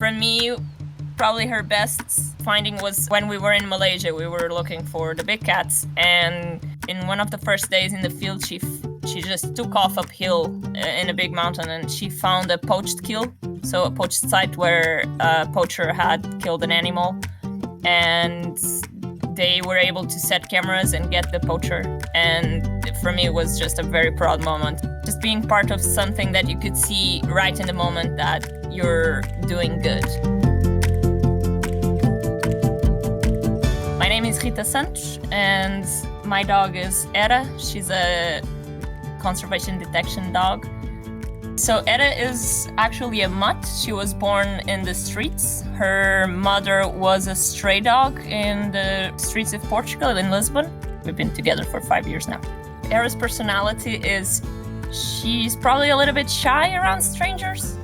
For me, probably her best finding was when we were in Malaysia. We were looking for the big cats, and in one of the first days in the field, she just took off uphill in a big mountain, and she found a poached kill, so a poached site where a poacher had killed an animal, and they were able to set cameras and get the poacher. And for me, it was just a very proud moment. Just being part of something that you could see right in the moment that you're doing good. My name is Rita Santos, and my dog is Hera. She's a conservation detection dog. So Hera is actually a mutt. She was born in the streets. Her mother was a stray dog in the streets of Portugal, in Lisbon. We've been together for 5 years now. Hera's personality is she's probably a little bit shy around strangers,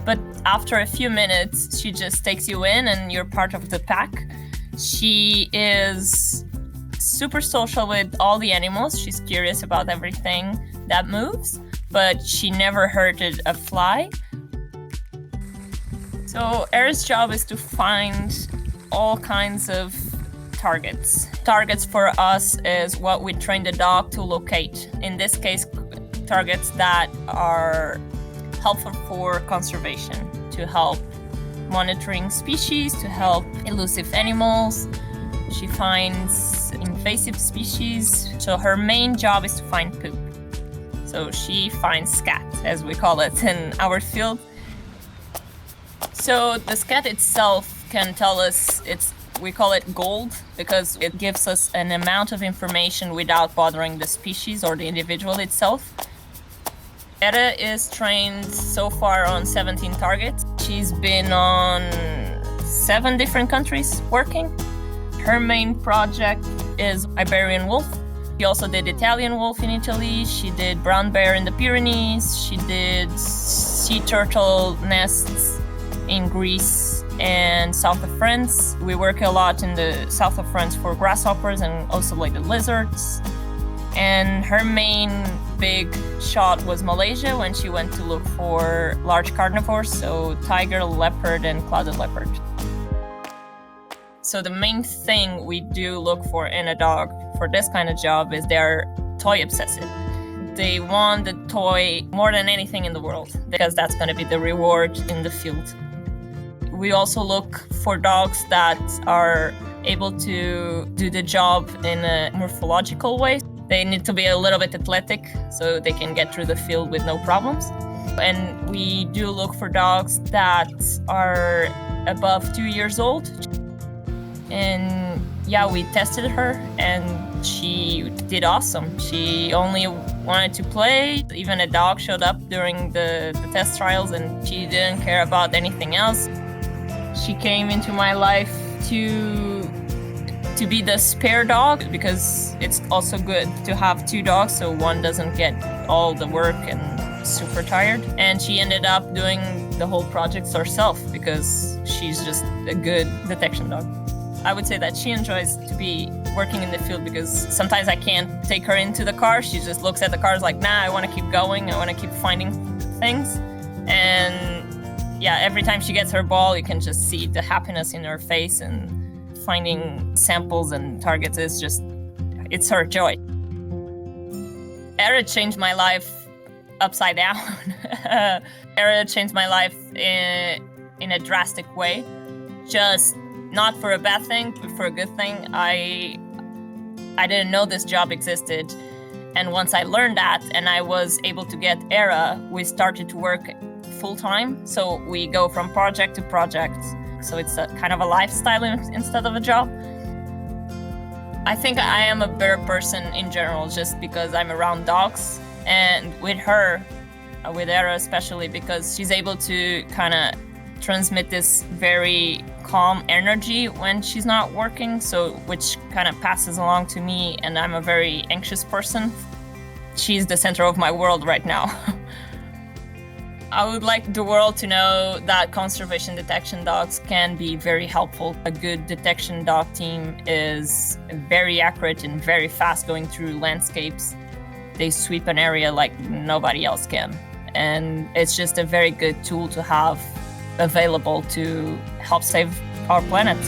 but after a few minutes, she just takes you in and you're part of the pack. She is super social with all the animals. She's curious about everything that moves, but she never hurted a fly. So Hera's job is to find all kinds of targets. Targets for us is what we train the dog to locate. In this case, targets that are helpful for conservation, to help monitoring species, to help elusive animals. She finds invasive species. So her main job is to find poop. So she finds scat, as we call it in our field. So the scat itself can tell us, we call it gold because it gives us an amount of information without bothering the species or the individual itself. Hera is trained so far on 17 targets. She's been on 7 different countries working. Her main project is Iberian Wolf. She also did Italian wolf in Italy. She did brown bear in the Pyrenees. She did sea turtle nests in Greece and south of France. We work a lot in the south of France for grasshoppers and also like the lizards. And her main big shot was Malaysia when she went to look for large carnivores, so tiger, leopard, and clouded leopard. So the main thing we do look for in a dog for this kind of job is they're toy obsessive. They want the toy more than anything in the world because that's going to be the reward in the field. We also look for dogs that are able to do the job in a morphological way. They need to be a little bit athletic so they can get through the field with no problems. And we do look for dogs that are above 2 years old. And yeah, we tested her and she did awesome. She only wanted to play. Even a dog showed up during the test trials and she didn't care about anything else. She came into my life to be the spare dog because it's also good to have 2 dogs so one doesn't get all the work and super tired. And she ended up doing the whole project herself because she's just a good detection dog. I would say that she enjoys to be working in the field because sometimes I can't take her into the car. She just looks at the cars like, nah, I want to keep going. I want to keep finding things. And yeah, every time she gets her ball, you can just see the happiness in her face, and finding samples and targets is just, it's her joy. Hera changed my life upside down. Hera changed my life in a drastic way. Just not for a bad thing, but for a good thing. I didn't know this job existed. And once I learned that and I was able to get Hera, we started to work full-time. So we go from project to project. So it's a kind of a lifestyle instead of a job. I think I am a better person in general just because I'm around dogs. And with her, with Hera especially, because she's able to kind of transmit this very calm energy when she's not working, so which kind of passes along to me, and I'm a very anxious person. She's the center of my world right now. I would like the world to know that conservation detection dogs can be very helpful. A good detection dog team is very accurate and very fast going through landscapes. They sweep an area like nobody else can. And it's just a very good tool to have available to help save our planet.